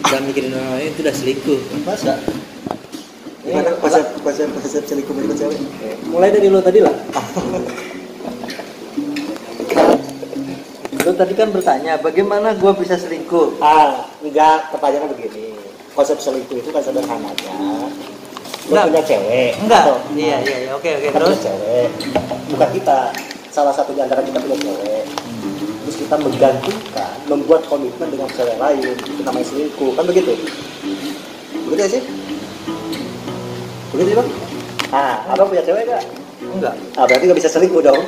Gak mikirin orang lain itu udah selingkuh. Masa? Gimana konsep selingkuh menurut cewek? Mulai dari lo tadi lah. Lo tadi kan bertanya, bagaimana gue bisa selingkuh? Enggak, pertanyaannya begini. Konsep selingkuh itu kan sederhananya. Lo Enggak. punya cewek. Enggak. atau- Iya, oke. Kita Terus? punya cewek. Bukan kita. Salah satu di antara kita punya cewek. Terus kita menggantungkan, membuat komitmen dengan cewek lain. Itu namanya selingkuh. Kan begitu? Begitu ya sih? Begitu bang? Abang punya cewek gak? Enggak. Berarti gak bisa selingkuh dong.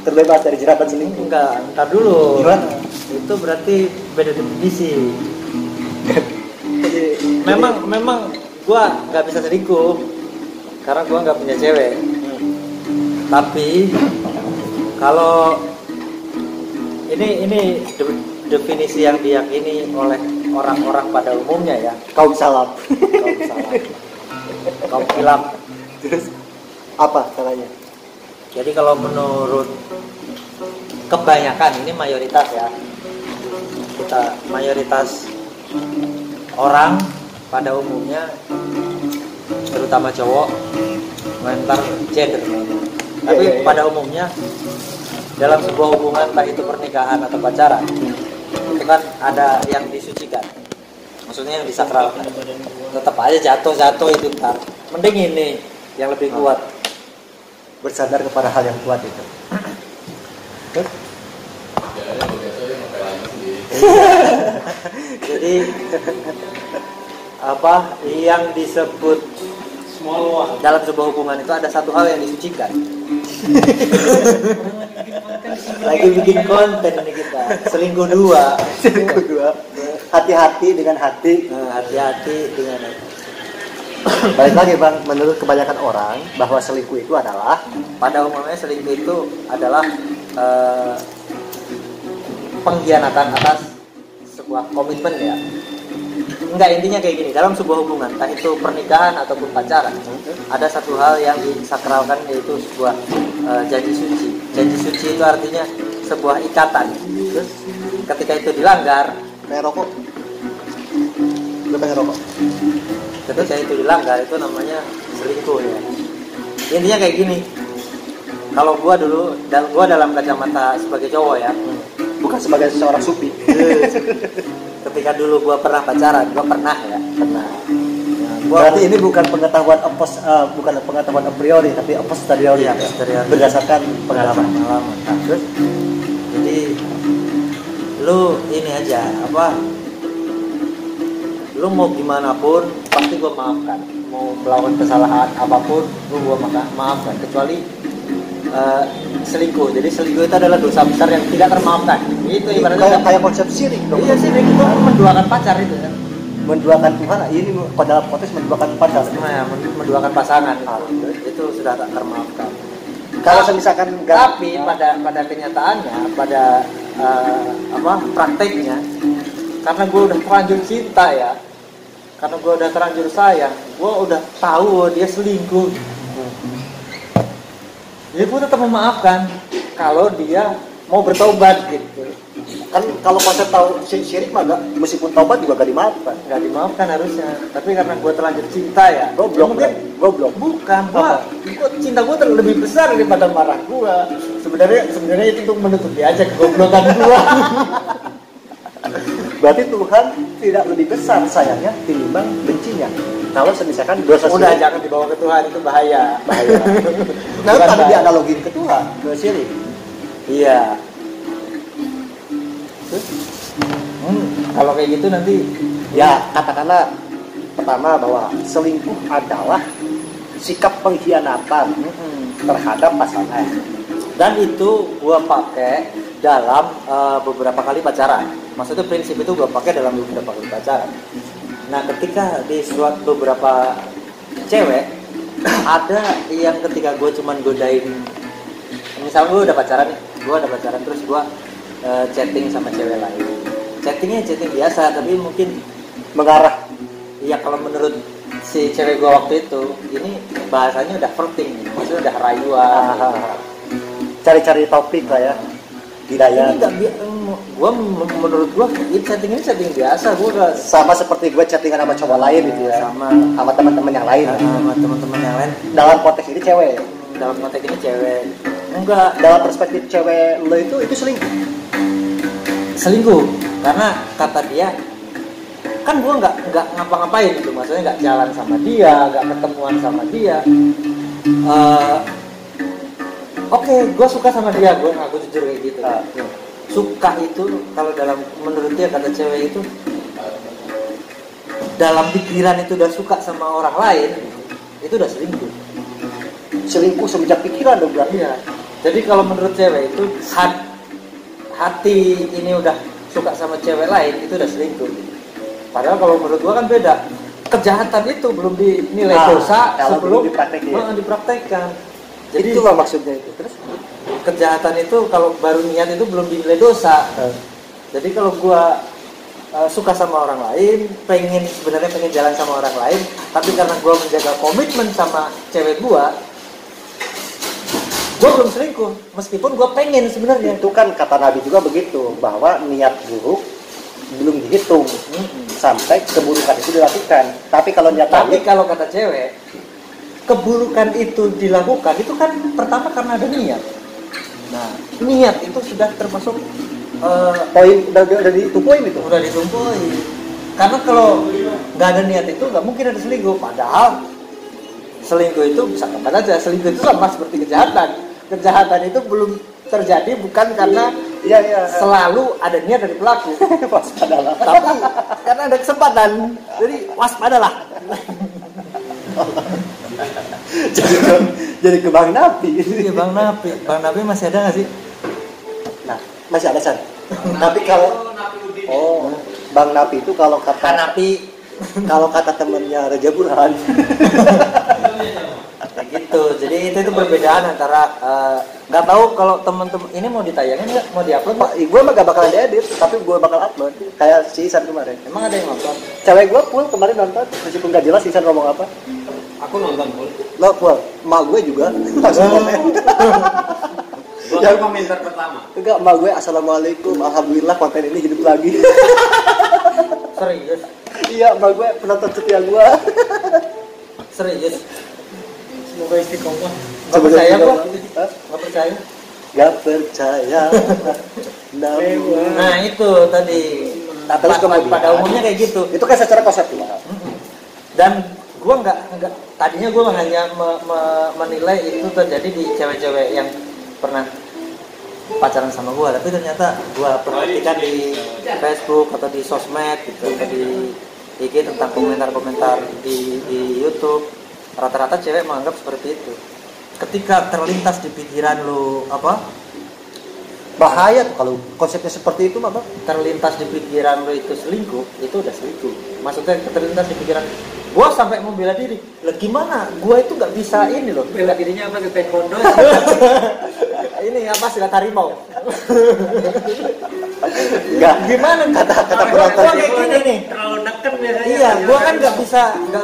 Terbebas dari jeratan selingkuh. Enggak, ntar dulu. Gimana? Itu berarti beda definisi. Jadi, Memang gua nggak bisa selingkuh karena gua nggak punya cewek. Tapi kalau ini definisi yang diyakini oleh orang-orang pada umumnya ya, kaum salam. kaum ilham. Terus apa caranya? Jadi kalau menurut kebanyakan, ini mayoritas ya, kita mayoritas orang pada umumnya, terutama cowok, mentar gender mainnya. Tapi Iya. pada umumnya dalam sebuah hubungan, entah itu pernikahan atau pacaran, itu kan ada yang disucikan, maksudnya yang disakralkan. Tetap aja jatuh itu ntar. Mending ini yang lebih kuat. Bersandar kepada hal yang kuat itu. Jadi apa yang disebut dalam sebuah hubungan itu ada satu hal yang disucikan. Lagi bikin konten ini kita. Selingkuh dua. Selingkuh dua. Hati-hati dengan hati. Hati-hati dengan Balik lagi bang, menurut kebanyakan orang bahwa selingkuh itu adalah pada umumnya selingkuh itu adalah pengkhianatan atas sebuah komitmen ya. Enggak, intinya kayak gini, dalam sebuah hubungan, entah itu pernikahan ataupun pacaran, ada satu hal yang disakralkan, yaitu sebuah janji suci. Janji suci itu artinya sebuah ikatan. Terus ketika itu dilanggar, kayak rokok. Lu pengen rokok? ketika itu dilanggar, itu namanya selingkuh ya. Intinya kayak gini, kalau gua dulu, gua dalam kacamata sebagai cowok ya, Bukan sebagai seorang supi. ketika dulu gua pernah pacaran, gua pernah. Nah, Berarti ini bukan pengetahuan bukan pengetahuan a priori, tapi a posteriori. Iya, posteriori. Berdasarkan pengalaman. Nah, terus jadi lu ini aja lu mau gimana pun pasti gue maafkan, mau melakukan kesalahan apapun gue maafkan, kecuali selingkuh. Jadi selingkuh itu adalah dosa besar yang tidak termaafkan. Itu ibaratnya Kayak konsep syirik dong. iya sih, itu menduakan pacar itu kan. Menduakan Tuhan, ini dalam konteks menduakan pacar. Nah, menduakan pasangan itu sudah tak termaafkan. Kalau misalkan Tapi pada kenyataannya, pada prakteknya, karena gue udah terlanjur cinta ya, karena gue udah terlanjur sayang, gue udah tahu dia selingkuh. Jadi gue tetap memaafkan kalau dia mau bertobat gitu. kan kalau konsep tahu syirik mah gak, meskipun taubat juga gak dimaafkan. Nggak dimaafkan harusnya. Tapi karena gue terlanjur cinta ya. Goblok, goblok. Bukan, gue cinta gue lebih besar daripada marah gue. Sebenarnya itu untuk menutupi aja kegoblokan gue. Berarti Tuhan tidak lebih besar sayangnya tinimbang bencinya. Kalau misalkan dosa Udah syirik, jangan dibawa ke Tuhan, itu bahaya. nah Bukan tadi bahaya. dianalogin ke Tuhan, ke syirik. Iya. Kalau kayak gitu nanti Ya katakanlah pertama bahwa selingkuh adalah sikap pengkhianatan terhadap pasangan. dan itu gua pakai dalam beberapa kali pacaran. Maksudnya prinsip itu gua pakai dalam beberapa kali pacaran. Nah, ketika di suatu beberapa cewek ada yang ketika gue cuman godain, misalnya gue udah pacaran terus gue chatting sama cewek lain. Chattingnya chatting biasa, tapi mungkin Mengarah. ya kalau menurut si cewek gue waktu itu, ini bahasanya udah flirting, maksudnya udah rayuan. Cari-cari topik lah ya. Ini Hidayah. menurut gua ini setting biasa. Gua gak sama seperti gue chattingan sama cowok lain gitu ya, sama teman-teman yang lain. sama teman-teman yang lain. Dalam konteks ini cewek. Dalam konteks ini cewek. Enggak, Dalam perspektif cewek lo itu selingkuh. Karena kata dia kan gua nggak ngapa-ngapain gitu, maksudnya nggak jalan sama dia, nggak ketemuan sama dia. Oke, gue suka sama dia, gue ngaku jujur kayak gitu. Suka itu kalau dalam menurut dia kata cewek itu dalam pikiran itu udah suka sama orang lain, itu udah selingkuh. Selingkuh semenjak pikiran dong berarti. Iya. Jadi kalau menurut cewek itu hati ini udah suka sama cewek lain, itu udah selingkuh. Padahal kalau menurut gue kan beda. Kejahatan itu belum dinilai dosa sebelum dipraktekkan. Jadi itulah maksudnya itu. Terus kejahatan itu kalau baru niat itu belum dinilai dosa. Jadi kalau gua suka sama orang lain, sebenarnya pengen jalan sama orang lain, tapi karena gua menjaga komitmen sama cewek gua belum selingkuh. Meskipun gua pengen sebenarnya. Itu kan kata Nabi juga begitu, bahwa niat buruk belum dihitung sampai keburukan itu dilakukan. Tapi kalau niat kalau kata cewek, keburukan itu dilakukan itu kan pertama karena ada niat. Nah, niat itu sudah termasuk poin udah ditumpuin itu. Udah ditumpuin. Karena kalau nggak ada niat itu nggak mungkin ada selingkuh. Padahal selingkuh itu bisa kemana aja. Selingkuh itu sama seperti kejahatan. Kejahatan itu belum terjadi bukan karena selalu ada niat dari pelaku. Waspadalah. Tapi karena ada kesempatan. Jadi waspadalah. jadi ke Bang Napi. Iya, Bang Napi masih ada nggak sih? Nah, masih ada San. Tapi kalau Bang Napi itu kalau kata temennya Raja Burhan. Kayak gitu. Jadi itu perbedaan antara nggak tahu kalau teman-teman ini mau ditayangin nggak, mau diupload Pak? Gue mah gak bakalan diedit, tapi gue bakal upload. Kayak si Isan kemarin. Emang ada yang nonton? Cewek gue full kemarin nonton, meskipun gak jelas Isan ngomong apa. Aku nonton full. Lo full, emak gue juga langsung komen. Yang komentar pertama. Enggak, emak gue assalamualaikum, alhamdulillah konten ini hidup lagi. Serius? Iya, emak gue penonton setia gue. Serius? Semoga istiqomah. Gak percaya gua? Gak percaya? Gak percaya. Nah itu tadi. Nah, terus kemudian pada umumnya kayak gitu. Itu kan secara konseptual. Dan gua nggak tadinya gua hanya menilai itu terjadi di cewek-cewek yang pernah pacaran sama gua, tapi ternyata gua perhatikan di Facebook atau di sosmed gitu, atau di IG tentang komentar-komentar di YouTube, rata-rata cewek menganggap seperti itu. Ketika terlintas di pikiran lu bahaya tuh kalau konsepnya seperti itu, Mama. Terlintas di pikiran lu itu selingkuh, itu udah selingkuh. Maksudnya terlintas di pikiran gua sampai mau bela diri. Lah gimana? Gua itu nggak bisa ini loh. Bela dirinya apa, ke taekwondo? Ini apa, silat harimau? Enggak. Gimana Kata penonton gua kayak gini nih. Terlalu neken biasanya. Iya, gua kan nggak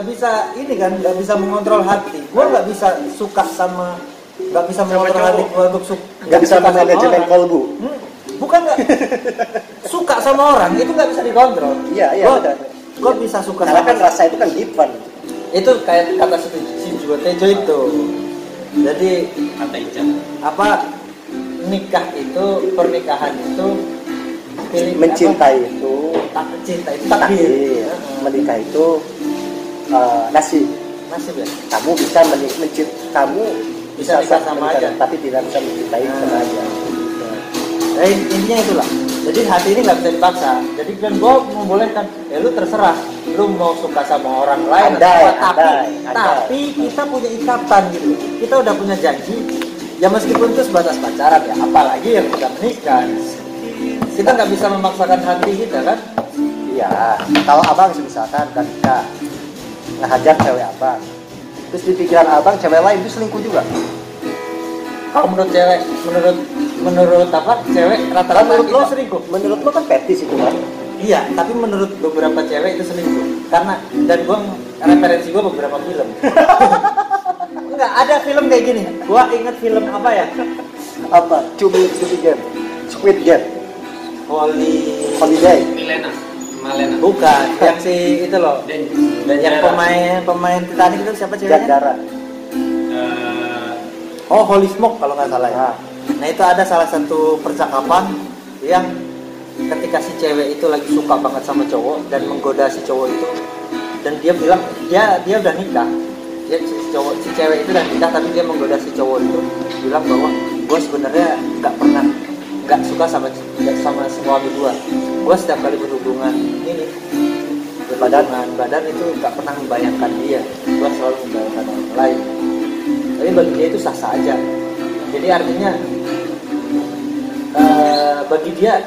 bisa ini kan, nggak bisa mengontrol hati. Gua nggak bisa suka sama, nggak bisa mengontrol hati gua untuk nggak bisa manajemen kolbu. Bukan nggak suka sama orang itu nggak bisa dikontrol. Iya, benar. Gua bisa suka karena sama kan rasa itu kan given. Itu kayak kata si Juwo Tejo itu. Jadi apa, pernikahan itu mencintai itu takdir. Menikah itu nasib ya. Kamu bisa kamu bisa nikah sama aja, tapi tidak bisa mencintai sama aja. Nah, intinya itulah. Jadi hati ini nggak bisa dipaksa. Jadi kan gue membolehkan, lu terserah, lu mau suka sama orang lain tapi kita punya ikatan gitu. Kita udah punya janji. Ya meskipun itu sebatas pacaran ya, apalagi yang kita menikah. Kita nggak bisa memaksakan hati kita kan? Iya. Kalau abang misalkan ketika ngehajar cewek abang, terus di pikiran abang cewek lain itu selingkuh juga. Kalau menurut cewek, menurut apa? Cewek rata-rata itu selingkuh. Menurut lo kan fetis itu kan? Iya, tapi menurut beberapa cewek itu selingkuh. Karena dan referensi gue beberapa film. Enggak, ada film kayak gini. Gua inget film apa ya? Apa? Squid Game. Holiday. Milena. Malena. Bukan, yang si itu loh. Dan Yang pemain Titanic itu siapa ceweknya? Jandara. Oh, Holy Smoke kalau nggak salah ya. Nah itu ada salah satu percakapan yang ketika si cewek itu lagi suka banget sama cowok dan menggoda si cowok itu, dan dia bilang dia udah nikah, si cewek itu udah nikah tapi dia menggoda si cowok itu, bilang bahwa gue sebenarnya nggak suka sama suami gue setiap kali berhubungan ini badan itu nggak pernah membayangkan dia, gue selalu membayangkan orang lain. Tapi bagi dia itu sah-sah aja. Jadi artinya bagi dia,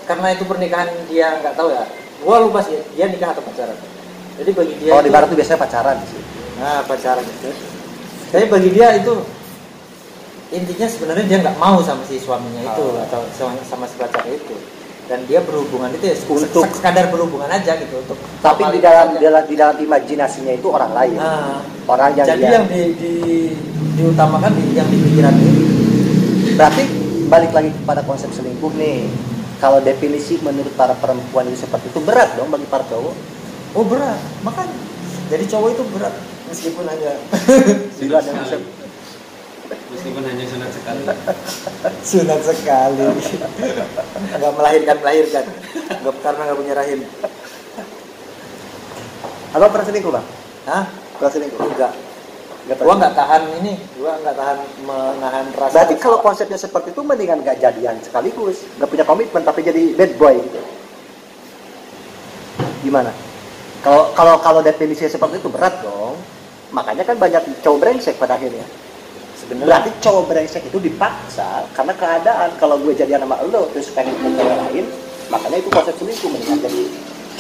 karena itu pernikahan dia nggak tahu ya, gue lupa sih dia nikah atau pacaran. Jadi bagi dia Kalau di barat tuh biasanya pacaran sih. Nah pacaran itu. Tapi bagi dia itu intinya sebenarnya dia nggak mau sama si suaminya itu atau sama si pacarnya itu, dan dia berhubungan itu ya Untuk sekadar berhubungan aja gitu untuk. Tapi di dalam imajinasinya itu orang lain. Orang yang jadi yang diutamakan yang di pikiran ini. Berarti balik lagi kepada konsep selingkuh nih. Kalau definisi menurut para perempuan itu seperti itu, berat dong bagi para cowok. Oh berat, makanya jadi cowok itu berat meskipun hanya Bila dan konsep meskipun hanya sunat sekali. sunat sekali, nggak melahirkan, nggak karena nggak punya rahim. Abang pernah selingkuh bang? Hah? Pernah selingkuh? Enggak. Nggak Gua pernah. nggak tahan ini, gua nggak tahan menahan rasa. Berarti kalau konsepnya seperti itu mendingan nggak jadian sekaligus, nggak punya komitmen tapi jadi bad boy gitu. Gimana? Kalau definisinya seperti itu berat dong. Makanya kan banyak cowok brengsek pada akhirnya. Berarti cowok brengsek itu dipaksa karena keadaan. Kalau gue jadian sama lo terus pengen ke cewek lain, makanya itu konsep selingkuh. Mendingan jadi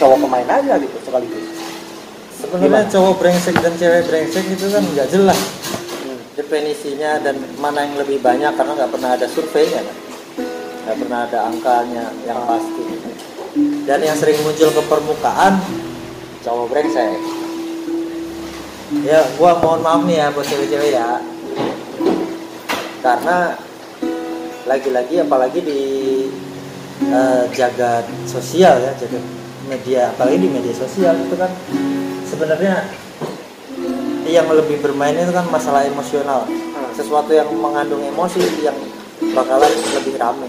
cowok pemain aja gitu sekaligus. Sebenarnya cowok brengsek dan cewek brengsek itu kan nggak jelas definisinya dan mana yang lebih banyak, karena nggak pernah ada surveinya kan, nggak pernah ada angkanya yang pasti. Dan yang sering muncul ke permukaan cowok brengsek. Ya, gua mohon maaf nih ya buat cewek-cewek ya, karena lagi-lagi apalagi di jagat sosial ya, jagat media, apalagi di media sosial itu kan sebenarnya yang lebih bermain itu kan masalah emosional, sesuatu yang mengandung emosi yang bakalan lebih ramai.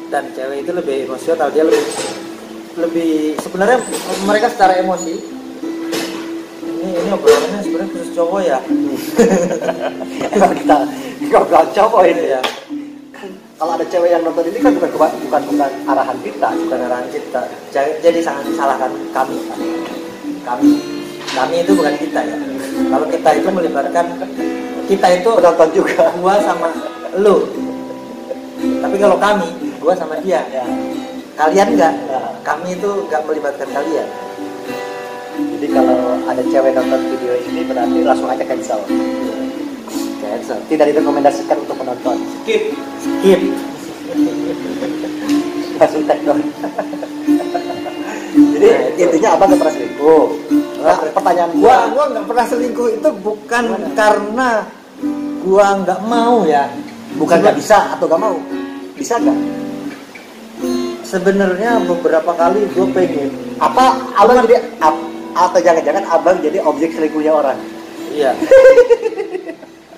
Dan cewek itu lebih emosional, dia lebih sebenarnya mereka secara emosi. Ini obrolannya sebenarnya khusus cowok ya. Emang kita ngobrol cowok ini ya. Kalau ada cewek yang nonton ini kan bukan arahan kita. Bukan arahan kita. Jadi sangat disalahkan kami. Kami itu bukan kita ya. Kalau kita itu melibatkan, kita itu Penonton juga. gua sama lu. Tapi kalau kami, gua sama dia. Ya. Kalian enggak. Ya. Kami itu enggak melibatkan kalian. Jadi kalau ada cewek nonton video ini berarti langsung aja cancel. Cancel. Tidak direkomendasikan untuk menonton. Skip. Langsung take down. Jadi intinya abang nggak pernah selingkuh. Nah, pertanyaan Gua nggak pernah selingkuh itu bukan karena gua nggak mau ya. bukan nggak bisa atau nggak mau. Bisa nggak? Sebenarnya beberapa kali gua pengen. Apa abang jadi atau jangan-jangan abang jadi objek selingkuhnya orang? Iya.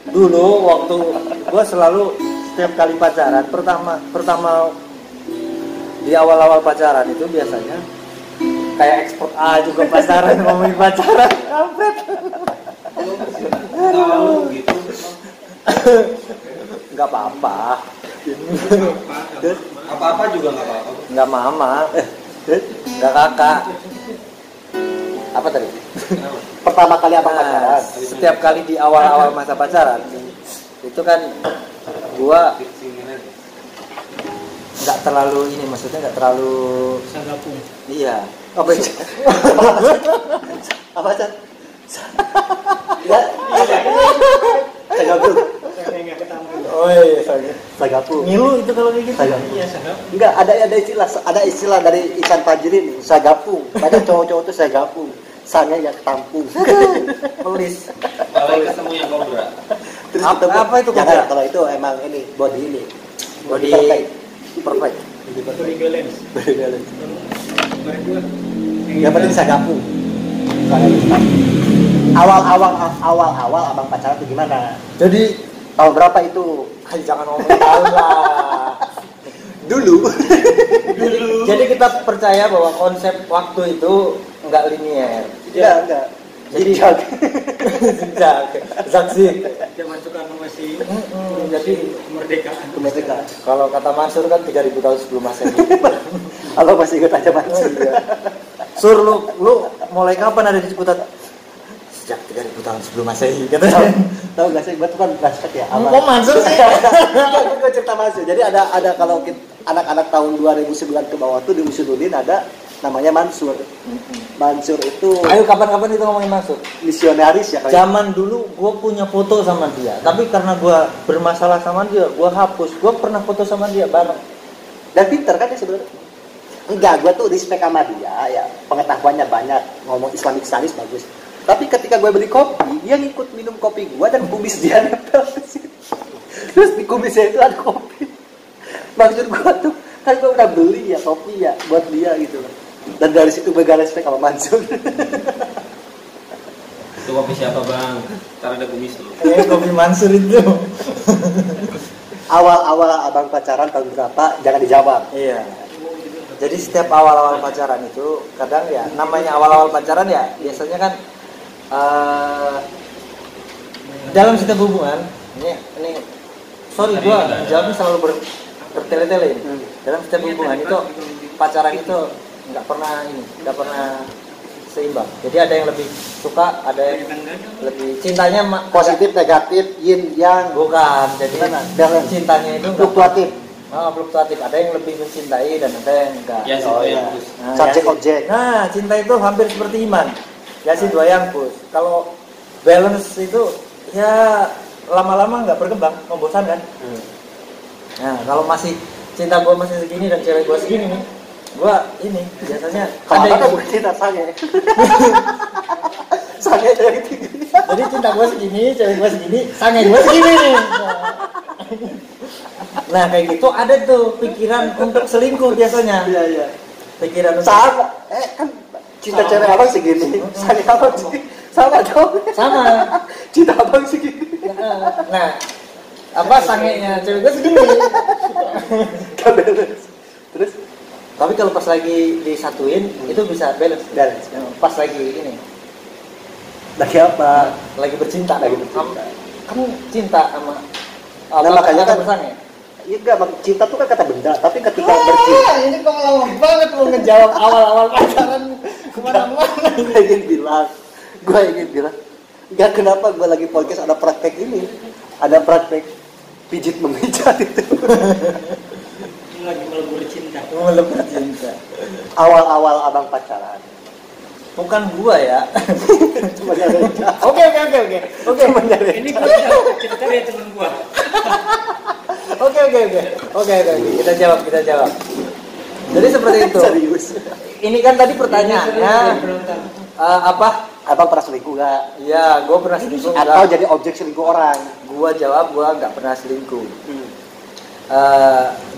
Dulu waktu gua selalu setiap kali pacaran, pertama di awal-awal pacaran itu biasanya kayak ekspor A juga pacaran, ngomongin pacaran. Kampret. Tahu gitu. Nggak apa-apa. Apa-apa juga nggak apa-apa. Nggak mama. Nggak kakak. Apa tadi? Pertama kali abang pacaran. Setiap kali di awal-awal masa pacaran itu kan gua nggak terlalu ini, maksudnya nggak terlalu Sanggapung. iya. Apa itu? Apa Chan? Ya. Sagapung. Oh iya, Sagapung. ngilu itu kalau kayak gitu. Sagapung. Iya, sanggapung. Enggak, ada istilah dari Ihsan Fajri, sagapung. Banyak cowok-cowok tuh sagapung. Sangnya yang ketampung. Pelis. Kalau ketemu yang kobra. Terus Apa- ketemu. apa itu Jangan, kobra? kalau itu emang ini body ini. Body perfect. Body balance. Body balance. Kemarin gua Yang penting sagapu. Awal-awal abang pacaran tuh gimana? Jadi Tahun berapa itu? jangan ngomongin tahun lah. Dulu. Jadi kita percaya bahwa konsep waktu itu nggak linear. Enggak. Jadi Zigzag. Zigzag. zaman Soekarno masih Jadi kemerdekaan. Kemerdekaan. kalau kata Mansur kan 3000 tahun sebelum Masehi. Halo masih ingat aja Mas. Sur, lu mulai kapan ada di Ciputat? Sejak 3000 tahun sebelum Masehi katanya. Tahu nggak sih, gue tuh kan basket ya. Kok Mansur sih? Gue cerita Mansur. Jadi ada kalau anak-anak tahun 2009 ke bawah tuh di Usududin ada namanya Mansur. Mansur itu Ayo kapan-kapan kita ngomongin Mansur. misionaris ya. Zaman dulu gue punya foto sama dia, tapi karena gue bermasalah sama dia, gue hapus. Gue pernah foto sama dia bareng. Dan pinter kan dia sebenarnya. Enggak, gue tuh respect sama dia ya. Pengetahuannya banyak, ngomong Islamic studies bagus. Tapi ketika gue beli kopi, dia ngikut minum kopi gue dan kumis dia nempel ke situ. Terus di kumisnya itu ada kopi. Maksud gue tuh, kan gue udah beli ya kopi ya buat dia gitu loh. Dan dari situ gue gak respect sama Mansur. Itu kopi siapa bang? Ntar ada kumis lu. Kopi Mansur itu. Awal-awal abang pacaran tahun berapa, jangan dijawab. Iya. Jadi setiap awal-awal pacaran itu kadang ya namanya awal-awal pacaran ya biasanya kan dalam setiap hubungan ini sorry gua jawabnya selalu bertele-tele. Dalam setiap hubungan itu pacaran itu nggak pernah seimbang. Jadi ada yang lebih suka, ada yang lebih cintanya Positif, negatif, yin, yang, bukan. Jadi balance. cintanya itu nggak- fluktuatif. fluktuatif. Ada yang lebih mencintai dan ada yang enggak. Ya Oh, situ iya. yang bagus. Nah, Subjek ya, objek. Nah, cinta itu hampir seperti iman. Ya sih dua yang pus. Kalau balance itu ya lama-lama nggak berkembang, membosankan. Nah, kalau masih cinta gua masih segini dan cewek gua segini nih, gua ini biasanya Kalau ada ada yang, bukan cinta sange. Sange dari tinggi. jadi cinta gua segini, cewek gua segini, sange gua segini nih. Nah, kayak gitu ada tuh pikiran untuk selingkuh biasanya. Iya. Pikiran untuk Sama. Kan cinta Sama. cewek abang segini. Sange abang segini. Sama dong. sama. Cinta abang segini. Nah, apa sangenya cewek gue segini. Gak balance. Terus Tapi kalau pas lagi disatuin itu bisa balance. balance. Pas lagi ini, Lagi apa? lagi bercinta, Lagi bercinta. Kamu cinta sama Nah, makanya kata kan- bersange. Iya enggak, cinta tuh kan kata benda. Tapi ketika bercinta, Ini kok lama banget lu ngejawab awal-awal pacaran kemana-mana. gue ingin bilang, enggak, kenapa gue lagi podcast ada praktek ini, ada praktek pijit memijat itu. Ini lagi melebur cinta. Melebur cinta. Awal-awal abang pacaran. Bukan gua ya. Cuma ada yang jawab. Oke. Cuma ada yang Ini gua cerita dari temen gua. Oke. Kita jawab. Jadi seperti itu. serius. Ini kan tadi pertanyaannya apa? Abang pernah selingkuh gak? Ya, gue pernah selingkuh. Atau Enggak. jadi objek selingkuh orang? Gua jawab gua nggak pernah selingkuh. Hmm.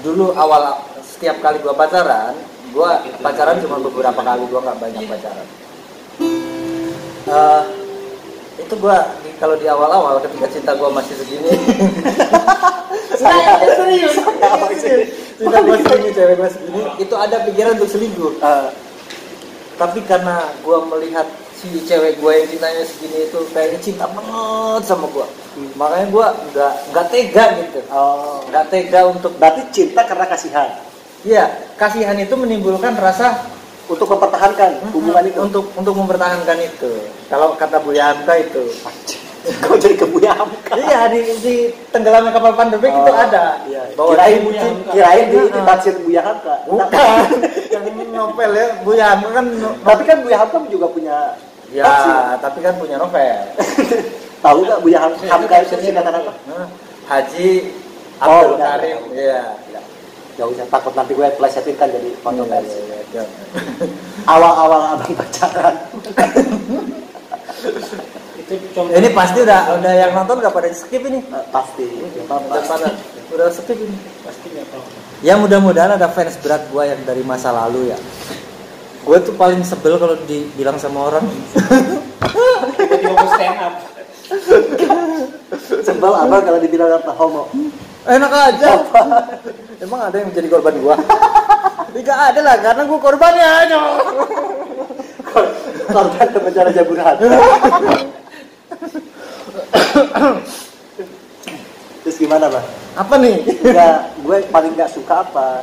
Dulu awal setiap kali gua pacaran cuma beberapa kali, gua nggak banyak pacaran. Itu gua kalau di awal-awal ketika cinta gua masih segini. Saya serius. Cinta gua segini, cewek gua segini, itu ada pikiran untuk selingkuh. Tapi karena gua melihat si cewek gue yang cintanya segini itu kayaknya cinta banget sama gue, makanya gue nggak tega gitu, nggak tega untuk, berarti cinta karena kasihan, iya, kasihan itu menimbulkan rasa untuk mempertahankan hubungan itu. untuk mempertahankan itu. Kalau kata Buya Hamka itu, Kau jadi kebuya Hamka. iya di tenggelamnya kapal Pandurbe itu ada, Iya. bahwa Kirain di tafsir Buya Hamka. bukan yang novel ya. Buya Hamka kan Tapi kan Buya Hamka juga punya ya, tafsir. tapi kan punya novel. Tahu nggak Buya Hamka itu singkatan apa? Haji Oh, Abdul udah. Karim, iya. Gak usah, takut nanti gue plesetin kan jadi kontroversi. Iya. Awal-awal abang pacaran. Itu Itu contoh. Ini pasti udah yang nonton udah pada skip ini. Pasti. Udah skip ini. Pasti nggak tahu. Ya mudah-mudahan ada fans berat gua yang dari masa lalu ya. Gue tuh paling sebel kalau dibilang sama orang. Tiba-tiba mau stand up. Sebel abang kalau dibilang apa homo. Enak aja. Emang ada yang menjadi korban gua? Tidak ada lah, karena gua korbannya aja. Korban ke penjara jaburan. Terus gimana bang? Apa nih? Enggak, gue paling nggak suka apa?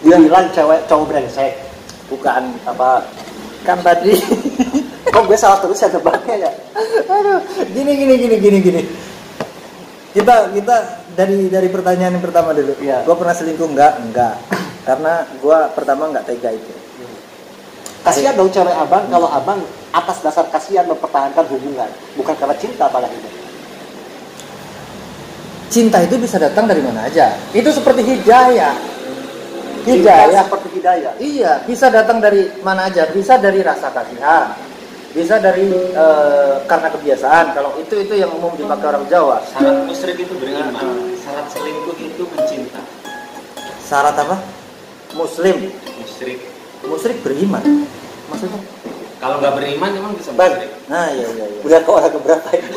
Dia bilang cowok brengsek. Bukan apa? Kan tadi. Kok gue salah terus ya tebaknya ya? Aduh, gini. Kita dari pertanyaan yang pertama dulu. Iya. Gua pernah selingkuh enggak? Karena gua pertama enggak tega itu. Kasihan dong cewek abang kalau abang atas dasar kasihan mempertahankan hubungan, bukan karena cinta pada itu. Cinta itu bisa datang dari mana aja. Itu seperti hidayah. Cinta seperti hidayah. Iya, bisa datang dari mana aja. Bisa dari rasa kasihan. Bisa dari karena kebiasaan. Kalau itu yang umum dipakai orang Jawa. Syarat musyrik itu beriman. Syarat selingkuh itu mencinta. Syarat apa? Muslim. Musyrik. Beriman. Maksudnya? Kalau nggak beriman emang bisa Bang. musyrik. Nah, iya. Udah kau orang keberapa ini?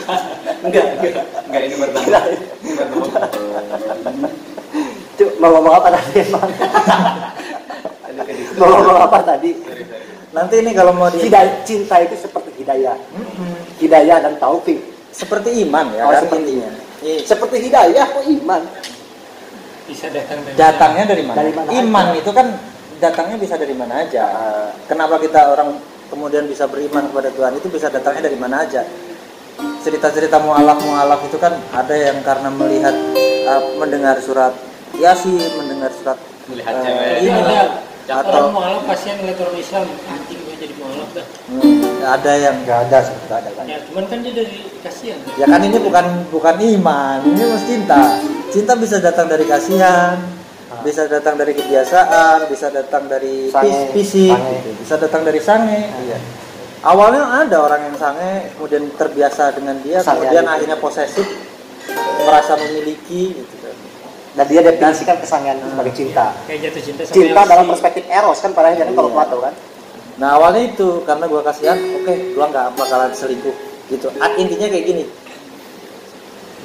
Enggak ini pertama. Cuk, mau ngomong apa tadi emang? Mau ngomong apa tadi? Nanti ini kalau mau Cinta itu seperti hidayah. Hidayah dan taufik. seperti iman ya, Oh, kan seperti intinya. Seperti hidayah kok iman. Bisa datang dari Datangnya dari mana? Dari mana Iman aja. itu kan datangnya bisa dari mana aja. Kenapa kita orang kemudian bisa beriman kepada Tuhan itu bisa datangnya dari mana aja? Cerita-cerita mu'alaf itu kan ada yang karena melihat mendengar surat Yasin, mendengar surat melihat cewek. ini, Ada atau orang mualaf kasihan ngeliat orang Islam, anjing gue jadi mualaf dah. ada yang Nggak ada sebenarnya ada kan. Ya cuman kan dia dari kasihan. ya kan ini bukan iman, ini mas cinta. Cinta bisa datang dari kasihan, bisa datang dari kebiasaan, bisa datang dari Sange. fisik, Sange. gitu. Bisa datang dari sange. Iya. Awalnya ada orang yang sange, kemudian terbiasa dengan dia, Sange kemudian aja. akhirnya posesif, merasa memiliki, gitu kan. Dan dia definisikan kesangian sebagai cinta. Kayak jatuh cinta sama Cinta yang dalam si- perspektif eros kan pada akhirnya kalau Plato kan. Nah awalnya itu karena gua kasihan, oke, gua nggak bakalan selingkuh, gitu. Intinya kayak gini,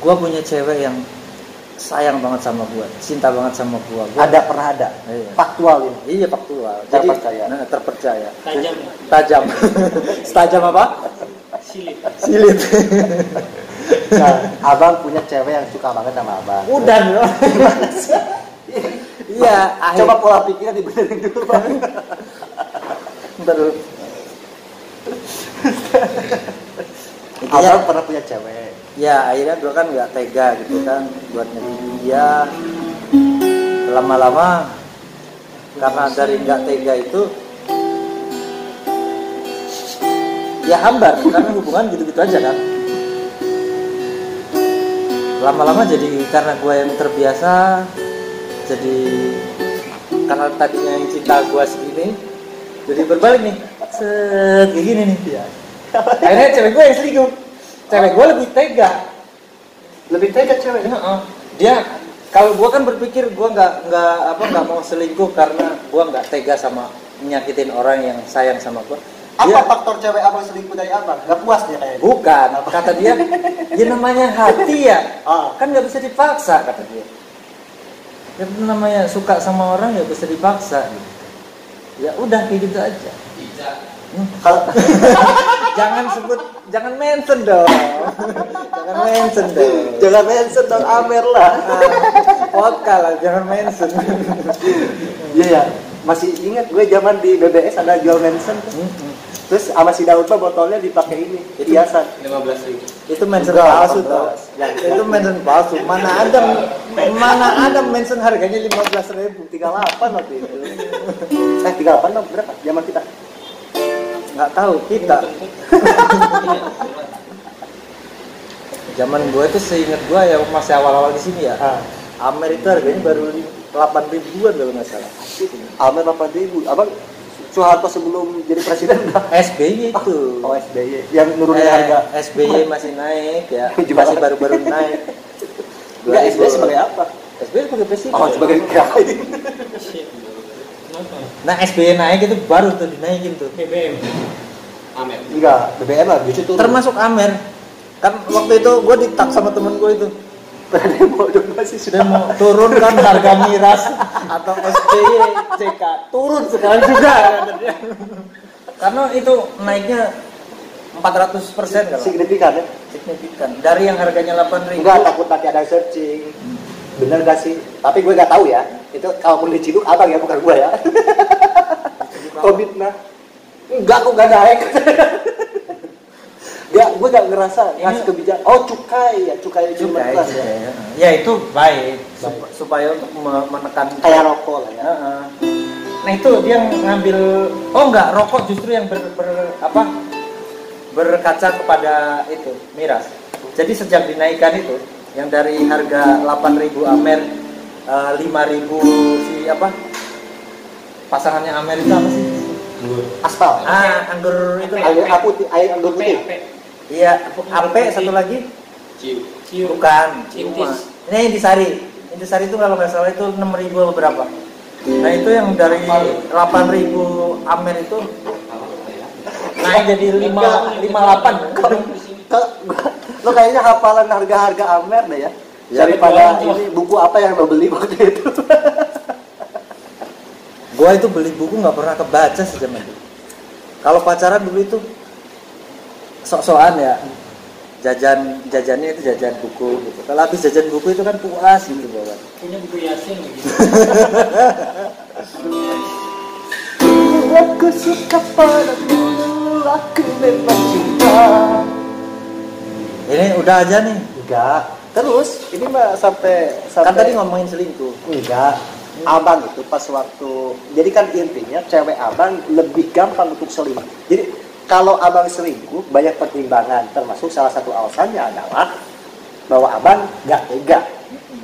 gua punya cewek yang sayang banget sama gua, cinta banget sama gua. Pernah ada. Iya. Faktual ini. Iya faktual. Terpercaya. Terpercaya. tajam, Tajam. Setajam apa? silit. Silit. Nah, abang punya cewek yang suka banget sama abang. Udah dong. Iya. Coba pola pikirnya dibenerin dulu bang. Bentar dulu. Abang pernah punya cewek. Ya akhirnya gue kan nggak tega gitu kan buat nyakitin dia. Lama-lama karena dari nggak tega itu ya hambar karena hubungan gitu-gitu aja kan. Lama-lama jadi karena gue yang terbiasa, jadi karena tadinya yang cinta gue segini, jadi berbalik nih, set kayak gini nih. Akhirnya cewek gue yang selingkuh, cewek gue lebih tega. Lebih tega cewek. Dia kalau gue kan berpikir gue nggak mau selingkuh karena gue nggak tega sama nyakitin orang yang sayang sama gue. Apa faktor cewek abang selingkuh dari abang? Gak puas dia kayaknya. Bukan, kata dia, ya namanya hati ya, Ah. kan nggak bisa dipaksa kata dia. Ya namanya suka sama orang ya bisa dipaksa. Gitu. Ya udah kayak gitu aja. Kalau Jangan mention dong. Jangan mention dong. jangan mention dong Amer lah. Podcast lah, jangan mention. Iya ya. Masih ingat gue zaman di BBS ada jual mention tuh. Terus sama si Daud mah botolnya dipakai ini hiasan. 15.000. Itu mention Enggak, palsu enggak. tuh. Itu mention palsu. Mana ada mention harganya 15.000. 38 waktu itu. 38 dong berapa? Zaman kita. Nggak tahu kita. Zaman gue itu seingat gue ya masih awal-awal di sini ya. Amer itu harganya baru 8 ribuan kalau nggak salah. Amer 8.000. Abang Soeharto sebelum jadi presiden udah. SBY itu. Oh, SBY yang nurunin harga. SBY masih naik ya, Jualan. masih baru-baru naik. Enggak, SBY sebagai apa? SBY sebagai presiden. Oh, sebagai kirain. Nah SBY naik itu baru tuh dinaikin tuh. BBM. Amer. Enggak, BBM lah justru turun. Termasuk Amer. Kan waktu itu gue ditak sama temen gue itu. demo dong masih Sudah mau turun kan harga miras atau SBY CK turun sekarang juga kata dia. Karena itu naiknya 400% kan. signifikan ya. Signifikan. Dari yang harganya 8.000. Enggak, takut nanti ada searching. Bener gak sih? Tapi gue gak tahu ya. Itu kalaupun diciduk abang ya, bukan gue ya. Komitmen. Enggak, kok gak naik. Enggak, gue gak ngerasa ngasih kebijakan. Oh, cukai ya, cukai Cukai, ya. ya itu baik supaya untuk menekan Kayak rokok lah ya. Heeh. Nah itu dia ngambil, oh enggak, rokok justru yang berkaca kepada itu miras. Jadi sejak dinaikkan itu, yang dari harga 8.000 Amer, 5.000 si apa? Pasangannya Amer itu apa sih? Aspal. Anggur itu. Air anggur putih. Iya, AP satu lagi. Ciu. Bukan, Intis. Ini Intisari. Intisari itu kalau nggak salah itu 6.000 berapa? Nah itu yang dari 8.000 Amer itu naik jadi 58. Lo kayaknya hafalan harga-harga Amer deh ya. Daripada ini buku apa yang lo beli waktu itu. Gua itu beli buku nggak pernah kebaca sejam itu. Kalau pacaran dulu itu sok-sokan ya, jajannya itu jajan buku gitu. Kalau habis jajan buku itu kan puas gitu bawa. Punya buku Yasin gitu. Aku suka padamu, aku memang cinta. Ini udah aja nih. Enggak. Terus ini mah sampai Kan tadi ngomongin selingkuh. enggak. Abang itu pas waktu, jadi kan intinya cewek abang lebih gampang untuk selingkuh. Jadi kalau abang selingkuh banyak pertimbangan, termasuk salah satu alasannya adalah bahwa abang nggak tega,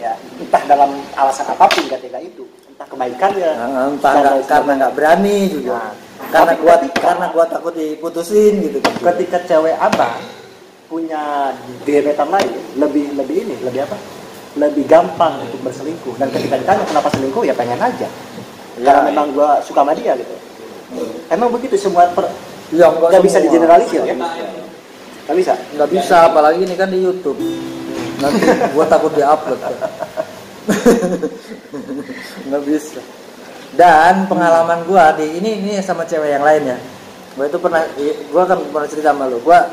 ya entah dalam alasan apapun nggak tega itu, entah kebaikannya, Karena nggak berani juga. Nah, Karena gua takut diputusin gitu kan. ketika cewek abang punya gebetan lain, lebih apa? Lebih gampang untuk berselingkuh. Dan ketika ditanya kenapa selingkuh, ya pengen aja. Karena memang gua suka sama dia gitu. Emang begitu semua nggak bisa digeneralisir ya? Nggak bisa. Nggak bisa, apalagi ini kan di YouTube. Nanti gua takut diupload. Nggak bisa. Dan pengalaman gua di ini sama cewek yang lain ya. Gua kan pernah cerita sama lu. Gua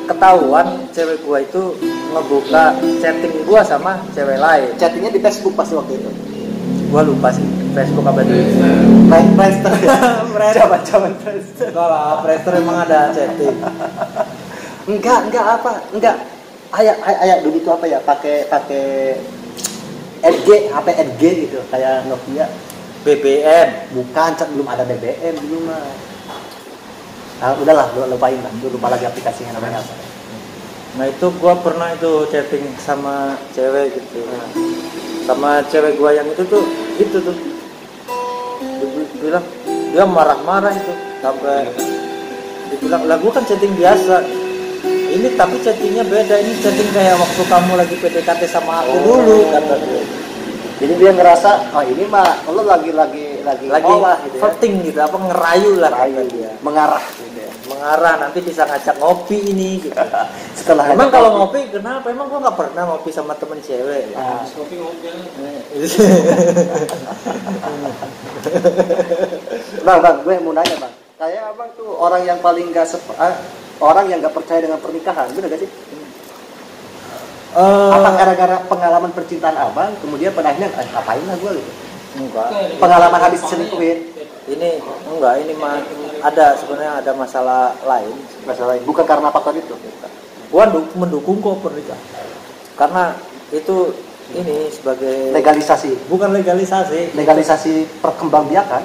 ketahuan cewek gua itu ngebuka chatting gua sama cewek lain. Chattingnya di Facebook pasti waktu itu. Gua lupa sih Facebook apa di Friendster. Zaman Friendster. Enggak lah, Friendster emang ada chatting. Enggak. Ayah dulu itu apa ya? Pakai NG, HP NG gitu, kayak Nokia. BBM. Bukan, belum ada BBM dulu mah. Nah, udahlah, lupain lah. Lupa lagi aplikasinya namanya apa. Nah itu gua pernah itu chatting sama cewek gitu. Sama cewek gua yang itu tuh dia bilang dia marah-marah itu sampai dibilang lah gua kan chatting biasa. Ini tapi chattingnya beda, ini chatting kayak waktu kamu lagi PDKT sama aku dulu kata dia. Jadi dia ngerasa, oh ini mah lo lagi olah gitu ya. Flirting gitu, apa ngerayu lah kata dia. Mengarah gitu ya. Mengarah nanti bisa ngajak ngopi ini gitu. Setelah Emang kalau ngopi kenapa? Emang gua nggak pernah ngopi sama temen cewek. Ya? Ngopi. Bang, gue mau nanya bang. Kayak abang tuh orang yang paling orang yang nggak percaya dengan pernikahan, bener gak sih? Apa gara-gara pengalaman percintaan abang, kemudian pada akhirnya ngapain lah gue gitu? Enggak. Pengalaman habis diselingkuhin. Ini enggak, ini mah ada sebenarnya ada masalah lain. Masalah lain, bukan karena faktor itu. Gua mendukung kok pernikahan. Karena itu ini sebagai Legalisasi. bukan legalisasi. Legalisasi perkembangbiakan.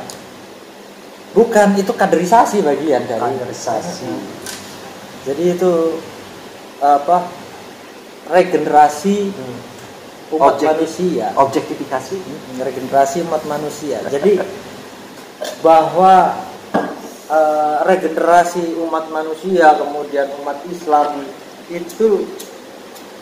Bukan, itu kaderisasi bagian dari Kaderisasi. Jadi itu apa? Regenerasi umat manusia. Objektifikasi. Regenerasi umat manusia. Jadi bahwa regenerasi umat manusia, kemudian umat Islam itu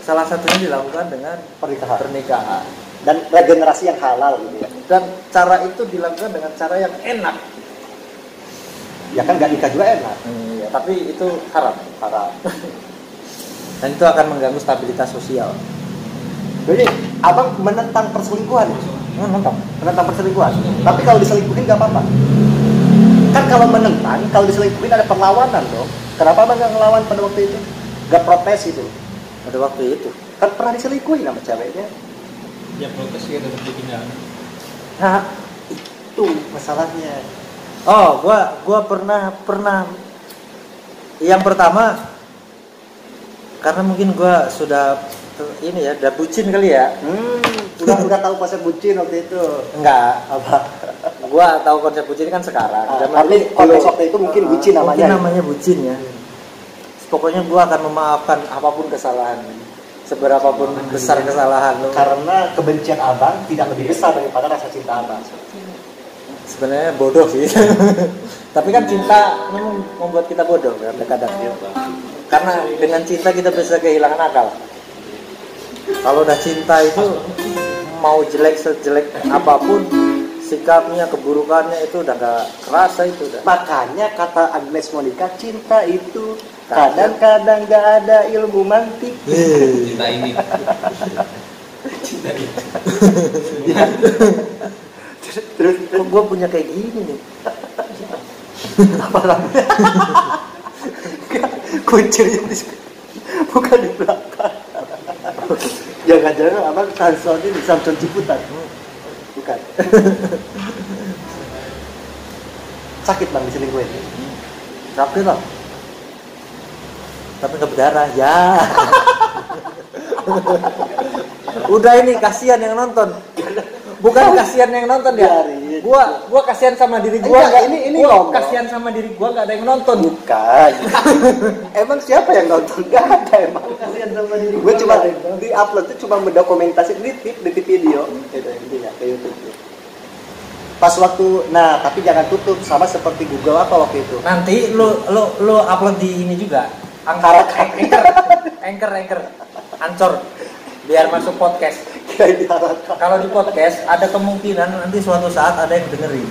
salah satunya dilakukan dengan pernikahan. Dan regenerasi yang halal gitu ya. Dan cara itu dilakukan dengan cara yang enak. Ya kan nggak nikah juga enak. Iya, tapi itu haram. Dan itu akan mengganggu stabilitas sosial. Jadi abang menentang perselingkuhan. Menentang perselingkuhan. Tapi kalau diselingkuhin nggak apa-apa. Kan kalau menentang, kalau diselingkuhin ada perlawanan dong. Kenapa abang nggak ngelawan pada waktu itu? Nggak protes itu? Pada waktu itu Kan pernah diselingkuhin sama ceweknya. Ya protes ya tetap dipindah. Nah, itu masalahnya. Oh, gua pernah yang pertama karena mungkin gua sudah ini ya, udah bucin kali ya. Udah tahu konsep bucin waktu itu. Enggak, Apa? gua tahu konsep bucin kan sekarang. Tapi konteks waktu itu mungkin bucin namanya. Mungkin namanya bucin ya. Pokoknya gua akan memaafkan apapun kesalahan, seberapapun besar kesalahan lu. Karena kebencian abang tidak lebih besar daripada rasa cinta abang. Sebenarnya bodoh sih. Tapi kan cinta memang membuat kita bodoh kadang-kadang. Karena dengan cinta kita bisa kehilangan akal. Kalau udah cinta itu mau jelek sejelek apapun sikapnya, keburukannya itu udah gak kerasa itu udah. Makanya kata Agnes Monica, cinta itu kadang-kadang gak ada ilmu mantik. Cinta ini. Cinta ini. Terus Kok gue punya kayak gini nih? apa namanya? Kuncinya di bukan di belakang. Jangan-jangan abang Samson ini Samson Ciputat. Bukan. Sakit bang diselingkuhin. Sakit lah. Tapi nggak berdarah ya. Udah ini kasihan yang nonton. Bukan kasihan yang nonton ya. Gua kasihan sama diri gua. Enggak, ini gua ngomong. kasihan sama diri gua nggak ada yang nonton. Bukan. Emang siapa yang nonton? Gak ada emang. Kasihan sama diri Gue cuma di upload tuh cuma mendokumentasi di video gitu intinya ke YouTube. Pas waktu, nah tapi jangan tutup sama seperti Google apa waktu itu. Nanti lu upload di ini juga. Anchor, Ancor biar masuk podcast. Kayak diharapkan. Kalau di podcast ada kemungkinan nanti suatu saat ada yang dengerin.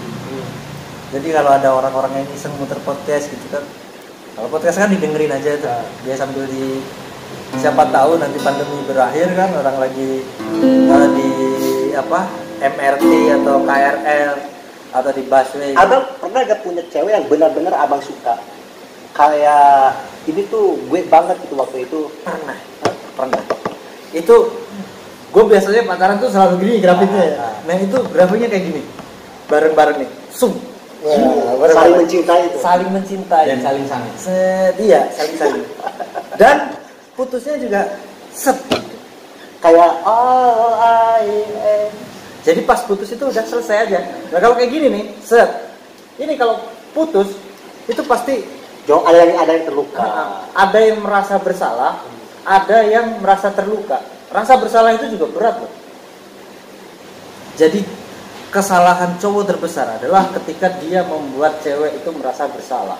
Jadi kalau ada orang-orang yang iseng muter podcast gitu kan, kalau podcast kan didengerin aja tuh, dia sambil di siapa tahu nanti pandemi berakhir kan orang lagi di apa MRT atau KRL atau di busway. Abang pernah gak punya cewek yang benar-benar abang suka? Kayak ini tuh gue banget gitu waktu itu. Pernah. Itu gue biasanya pacaran tuh selalu gini grafiknya ya. Nah itu grafiknya kayak gini, bareng-bareng nih, Saling mencintai itu. Saling mencintai dan saling sangat. Iya, saling. Dan putusnya juga set. Kayak Jadi pas putus itu udah selesai aja. Nah kalau kayak gini nih, set. Ini kalau putus itu pasti ada yang terluka. ada yang merasa bersalah, ada yang merasa terluka. Rasa bersalah itu juga berat loh. Jadi kesalahan cowok terbesar adalah ketika dia membuat cewek itu merasa bersalah.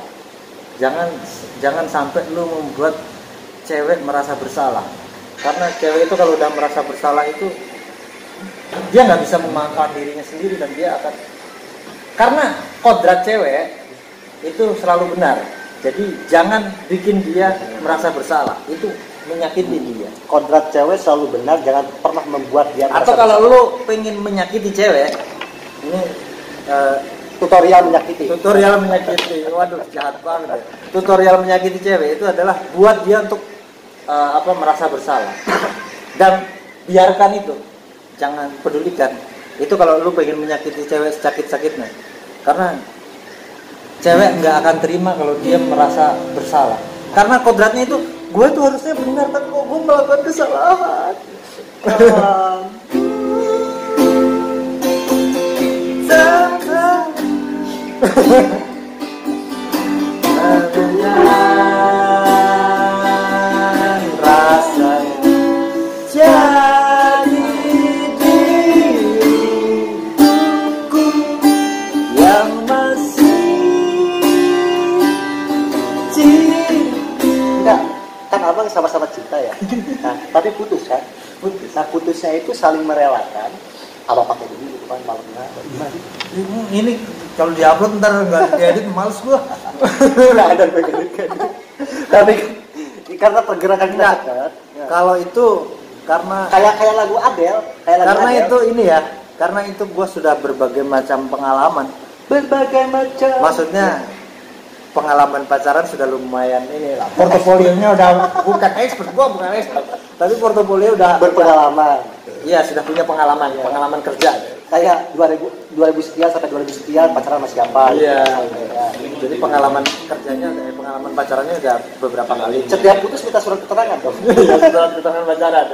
Jangan sampai lu membuat cewek merasa bersalah. Karena cewek itu kalau udah merasa bersalah itu dia nggak bisa memaafkan dirinya sendiri dan dia akan, karena kodrat cewek itu selalu benar. Jadi jangan bikin dia merasa bersalah. Itu menyakiti dia. Kodrat cewek selalu benar, jangan pernah membuat dia merasa Atau kalau bersalah. lu pengen menyakiti cewek, ini tutorial menyakiti. Waduh jahat banget ya. Tutorial menyakiti cewek itu adalah buat dia untuk merasa bersalah. Dan biarkan itu, jangan pedulikan. Itu kalau lu pengen menyakiti cewek sakit-sakitnya. Karena cewek nggak akan terima kalau dia merasa bersalah. Karena kodratnya itu, gue tuh harusnya benar kan, kok gue melakukan kesalahan. Rasa jadi diriku yang masih sama-sama cinta ya. Nah, tapi putus kan? Putus. Nah, putusnya itu saling merelakan. Apa pakai dulu gitu kan malamnya? Gimana? Ini kalau diupload ntar nggak diedit, males gua. Nggak ada edit kan. Tapi karena pergerakan kita cepat. Kalau itu karena Kayak lagu Adele. karena itu ini ya, karena itu gua sudah berbagai macam pengalaman. Berbagai macam. Maksudnya pengalaman pacaran sudah lumayan ini lah. Portofolionya udah bukan expert, gua bukan expert, tapi portofolio udah berpengalaman. Iya, sudah punya pengalaman, pengalaman kerja. Kayak 2000 sekian sampai 2000 sekian pacaran sama siapa? Iya. Ya. Jadi pengalaman kerjanya, pengalaman pacarannya udah beberapa kali. Setiap putus minta surat keterangan dong. Surat keterangan pacaran.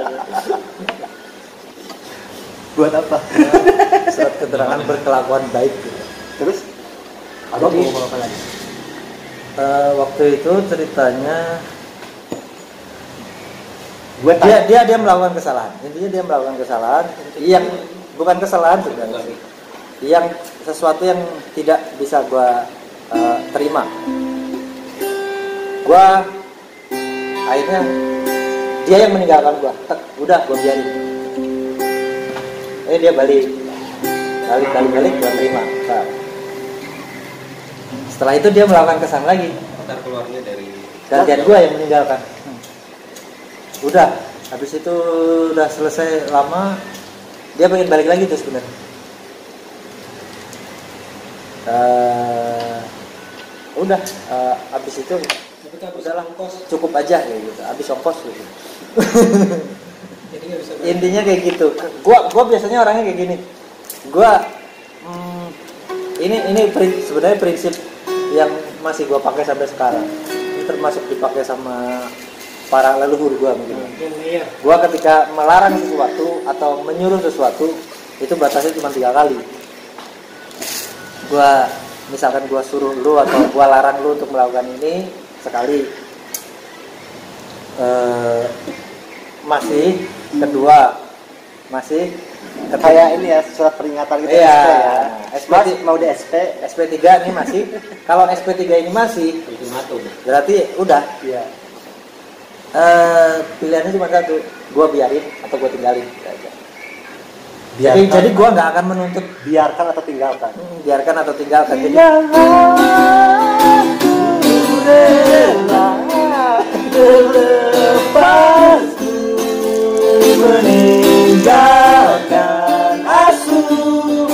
Buat apa? Surat keterangan berkelakuan baik. Terus? Apa mau apa lagi? Waktu itu ceritanya dia melakukan kesalahan. Intinya dia melakukan kesalahan yang bukan kesalahan sebenarnya, yang sesuatu yang tidak bisa gua terima. Gua akhirnya dia yang meninggalkan gua. Udah gua biarin. Dia balik gua terima. Nah, setelah itu dia melakukan kesalahan lagi. Ntar keluarnya dari Gantian gua yang meninggalkan. Udah, habis itu udah selesai lama, dia pengen balik lagi tuh sebenarnya. Udah, habis itu udahlah, cukup aja kayak gitu, habis ongkos gitu. Intinya kayak gitu. Gua biasanya orangnya kayak gini. Gua ini sebenarnya prinsip yang masih gua pakai sampai sekarang. Ini termasuk dipakai sama para leluhur gua mungkin. Gua ketika melarang sesuatu atau menyuruh sesuatu itu batasnya cuma 3 kali. Misalkan gua suruh lu atau gua larang lu untuk melakukan ini sekali. Masih kedua, masih kayak ini ya, surat peringatan gitu. Iya. SP ya. Mau di SP3 ini masih. Kalau SP3 ini masih ultimatum. berarti udah. Iya. Pilihannya cuma satu, gue biarin atau gue tinggalin aja. Biarkan, jadi gue nggak akan menuntut biarkan atau tinggalkan. Biarkan atau tinggalkan. Jadi meninggalkan asuh.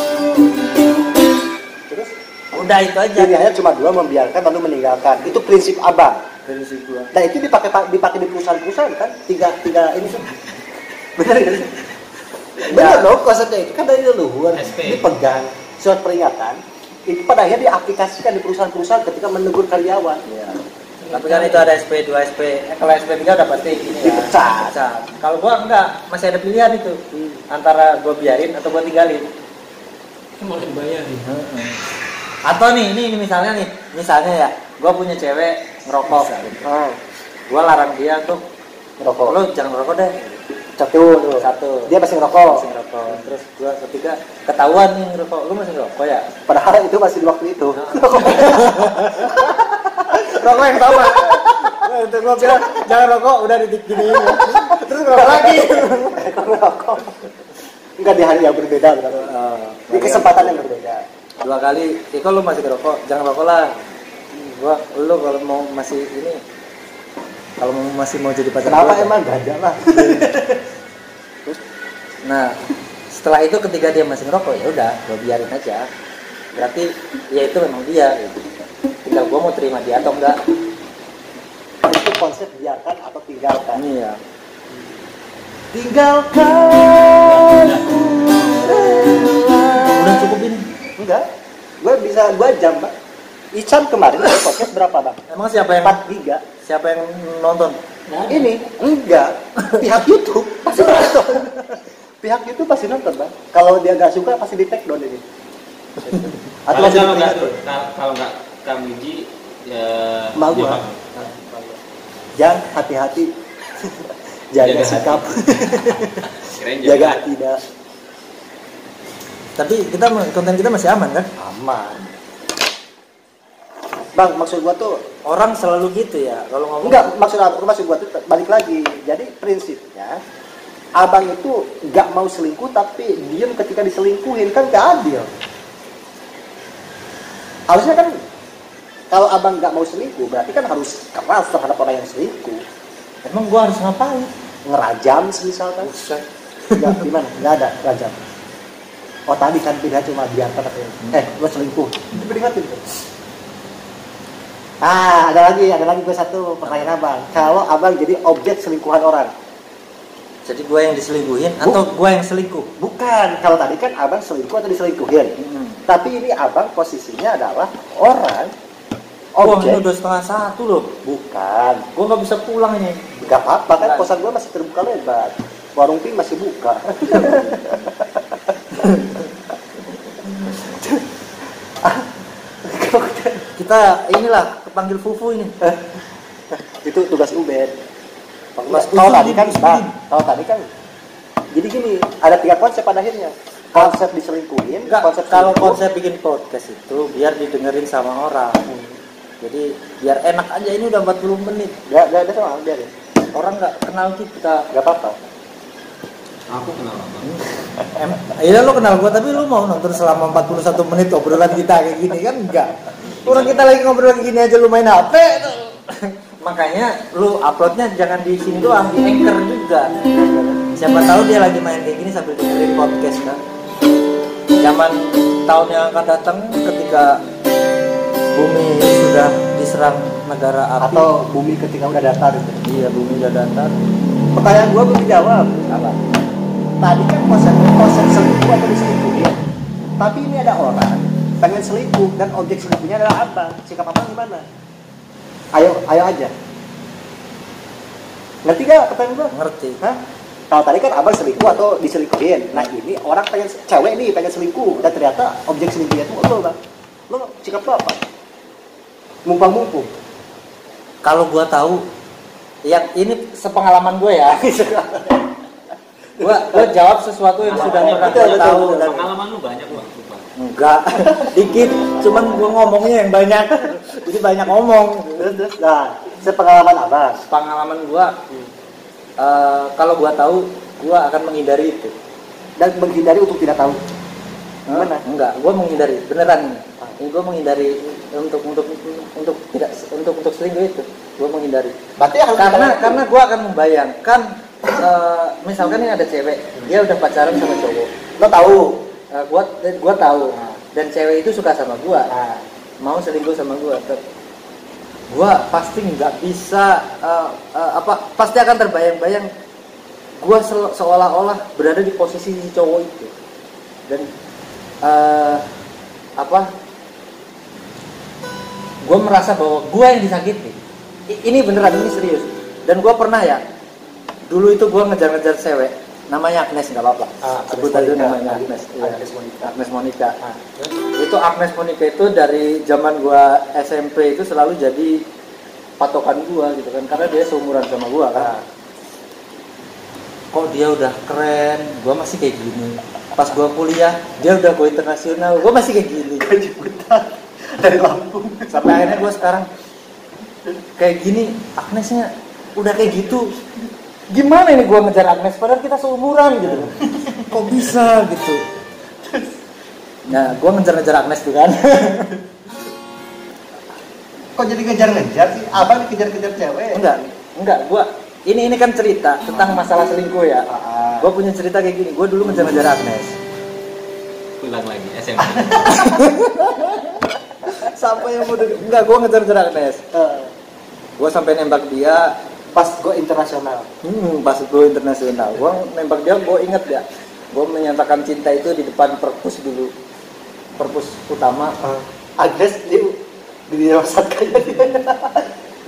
Terus udah itu aja. Pilihannya cuma 2, membiarkan lalu meninggalkan. Itu prinsip abang. Prinsip gua. Nah itu dipakai di perusahaan-perusahaan kan? Tiga ini kan? Benar kan? Benar dong, konsepnya itu kan dari leluhur. Dipegang surat peringatan. Itu pada akhirnya diaplikasikan di perusahaan-perusahaan ketika menegur karyawan. Ya. Tapi kan itu ada SP, 2 SP. Kalau SP3 udah pasti ini dipecat. Ya. Kalau gua enggak, masih ada pilihan itu. Antara gua biarin atau gua tinggalin. Malah dibayarin. Atau nih, ini misalnya ya, gua punya cewek ngerokok. Gua larang dia tuh ngerokok. Lo jangan ngerokok deh. Satu. Dia masih ngerokok. Terus gua ketika ketahuan nih ngerokok, lu masih ngerokok ya? Padahal itu masih di waktu itu. Rokok yang pertama. Itu gua bilang jangan rokok, udah diginiin. Terus ngerokok lagi. Ngerokok. Enggak di hari yang berbeda berarti. Di kesempatan yang berbeda. 2 kali, kalau lu masih ngerokok, jangan rokok lah. Lu kalau mau masih ini, kalau masih mau jadi pacar kenapa emang gajah lah. Nah setelah itu ketika dia masih ngerokok, ya udah gua biarin aja. Berarti ya itu memang dia gitu. Tinggal gua mau terima dia atau enggak. Itu konsep biarkan atau tinggalkan. Iya. Tinggalkan. Udah cukup ini. Enggak. Gue bisa 2 jam, Pak. Ican kemarin podcast berapa, Bang? Emang siapa yang 4 giga. Siapa yang nonton? Nah, ini enggak. Pihak YouTube pasti nonton. Pihak YouTube pasti nonton, Bang. Kalau dia nggak suka pasti di take down ini. Atau kalau nggak Kamiji ya mau gua. Jangan hati-hati. Jaga sikap. Jaga hati dah. Tapi konten kita masih aman kan? Aman. Bang, maksud gua tuh Orang selalu gitu ya kalau ngomong. enggak, maksud gua tuh balik lagi. Jadi prinsipnya abang itu nggak mau selingkuh tapi diem ketika diselingkuhin, kan nggak adil. Harusnya kan kalau abang nggak mau selingkuh berarti kan harus keras terhadap orang yang selingkuh. Emang gua harus ngapain? Ngerajam misalkan. Buset. Nggak, gimana? Nggak ada rajam. Oh tadi kan pilihan cuma biarkan katanya. Gua selingkuh. Itu peringatin tuh. Ada lagi gue satu pertanyaan abang. Kalau abang jadi objek selingkuhan orang, Jadi gua yang diselingkuhin atau gua yang selingkuh? bukan. Kalau tadi kan abang selingkuh atau diselingkuhin. Tapi ini abang posisinya adalah orang Wah, objek. ini udah 12:30 loh. Bukan. Gua nggak bisa pulang ini. Gak apa-apa kan, kosan gue masih terbuka lebar. Warung pink masih buka. Kita inilah kepanggil Fufu ini. Itu tugas Ubed. Tugas Kalau Ubed tadi kan, ini. Bang, kalau tadi kan, jadi gini, ada 3 konsep pada akhirnya. Konsep diselingkuhin, Enggak, konsep kalau selingkuh. konsep bikin podcast itu biar didengerin sama orang. Jadi biar enak aja, ini udah 40 menit. Gak ada soal, biarin. Orang nggak kenal kita. Gak apa-apa. Aku kenal abang. Iya lo kenal gua, tapi lu mau nonton selama 41 menit obrolan kita kayak gini kan enggak. Orang kita lagi ngobrol kayak gini aja lu main HP tuh. Makanya lu uploadnya jangan di sini doang, di Anchor juga. Siapa tahu dia lagi main kayak gini sambil dengerin podcast kan. Zaman tahun yang akan datang ketika bumi sudah diserang negara api Atau bumi ketika udah datar itu. iya bumi udah datar. Pertanyaan gue belum dijawab. Apa? Tadi kan konsep selingkuh atau diselingkuhin. Tapi ini ada orang pengen selingkuh dan objek selingkuhnya adalah abang. Sikap abang gimana? Ayo aja. Ngerti gak pertanyaan gue? Ngerti. Hah? Kalau tadi kan abang selingkuh atau diselingkuhin. Nah ini orang pengen, cewek nih pengen selingkuh. Dan ternyata objek selingkuhnya itu lo bang. Lo sikap lo apa? Mumpung-mumpung. Kalau gua tahu, ya ini sepengalaman gue ya. gua jawab sesuatu yang sudah pernah betul, gua betul, tahu betul. dan Pengalaman lu banyak bang, sumpah. enggak dikit, cuman gua ngomongnya yang banyak. Jadi banyak ngomong. Terus, nah, sepengalaman abang. Pengalaman gua, kalau gua tahu, gua akan menghindari itu. Dan menghindari untuk tidak tahu. Gimana? Enggak, gua menghindari beneran ini. Ini gua menghindari untuk selingkuh itu. Gua menghindari. Berarti harus Karena gua akan membayangkan, misalkan ini ada cewek, dia udah pacaran sama cowok. lo tahu. Gua tahu. Dan cewek itu suka sama gua. Nah, Mau selingkuh sama gua pasti nggak bisa pasti akan terbayang-bayang gua seolah-olah berada di posisi si cowok itu dan gua merasa bahwa gua yang disakiti. Ini beneran, ini serius. Dan gua pernah ya, dulu itu gua ngejar-ngejar cewek namanya Agnes, nggak apa-apa sebut aja namanya Agnes. Iya. Agnes Monica. Itu Agnes Monica itu dari zaman gua SMP itu selalu jadi patokan gua gitu kan, karena dia seumuran sama gua kan. Kok dia udah keren, gua masih kayak gini. Pas gua kuliah, dia udah go internasional, gua masih kayak gini. dari Lampung. Sampai akhirnya gua sekarang kayak gini, Agnesnya udah kayak gitu. Gimana ini gua ngejar Agnes padahal kita seumuran gitu. Kok bisa gitu. Nah, gua ngejar-ngejar Agnes tuh kan. Kok jadi ngejar-ngejar sih? Abang dikejar-kejar cewek? Enggak, gua ini kan cerita tentang masalah selingkuh ya. Gua punya cerita kayak gini, gua dulu ngejar-ngejar Agnes. Ulang lagi SMP. Sampai yang muda, enggak, gua ngejar-ngejar Agnes. Gua sampai nembak dia Pas gue internasional. pas gua internasional. Gua nembak dia, gua inget ya. Gua menyatakan cinta itu di depan perpus dulu. Perpus utama. Agnes di Rosat kayaknya dia.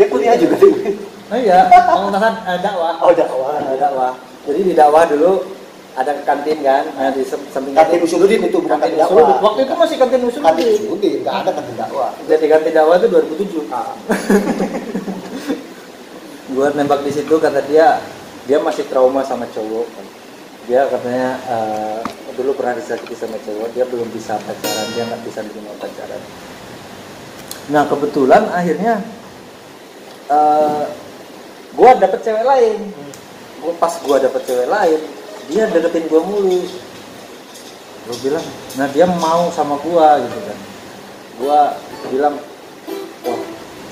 Dia kuliah juga di UIN. Oh iya, pengentasan dakwah. Oh dakwah. Dakwah. Jadi di dakwah dulu ada kantin kan, di samping Kantin Usuludin itu bukan kantin dakwah. Waktu itu masih kantin Kantin Usuludin. Usuludin, nggak ada kantin dakwah. Jadi kantin dakwah itu 2007. Gua nembak di situ, kata dia masih trauma sama cowok. Dia katanya dulu pernah disakiti sama cowok, dia belum bisa pacaran, dia nggak bisa menerima pacaran. Nah kebetulan akhirnya gue dapet cewek lain. Pas gue dapet cewek lain, dia deketin gue mulu. Gue bilang, nah dia mau sama gue gitu kan. Gue bilang, wah,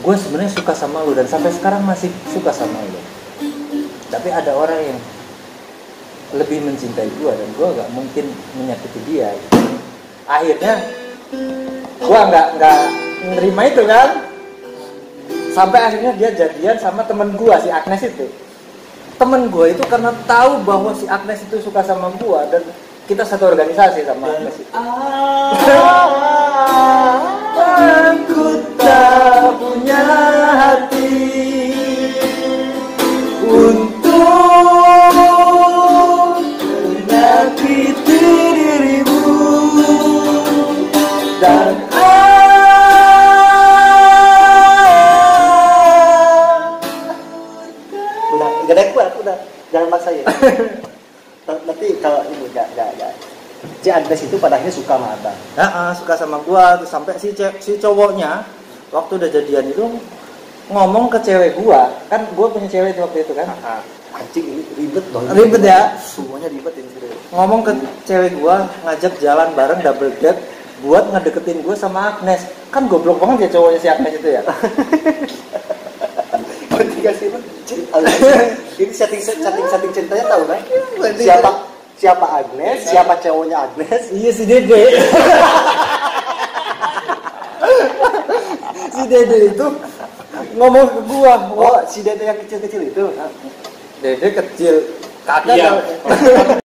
gue sebenarnya suka sama lu dan sampai sekarang masih suka sama lu. Tapi ada orang yang lebih mencintai gue dan gue gak mungkin menyakiti dia. Akhirnya gue nggak nerima itu kan. Sampai akhirnya dia jadian sama temen gue si Agnes itu. Temen gue itu karena tahu bahwa si Agnes itu suka sama gue dan kita satu organisasi sama Agnes itu. Aku tak punya hati untuk menyakiti dirimu dan udah jangan maksa ya. Nanti kalau ini enggak. Si Agnes itu pada akhirnya suka sama Abang. Suka sama gua terus sampai si cowoknya waktu udah jadian itu ngomong ke cewek gua. Kan gua punya cewek itu waktu itu kan. Anjing ini ribet dong. Ribet ya. Semuanya ribet ini serius. Ngomong ke cewek gua, ngajak jalan bareng double date buat ngedeketin gua sama Agnes. Kan goblok banget ya cowoknya si Agnes itu ya. Bertiga sih ini setting cintanya tahu kan? Siapa Agnes, siapa cowoknya Agnes? Iya si Dede. Si Dede itu ngomong ke gua, oh si Dede yang kecil-kecil itu. Dede kecil, kakak.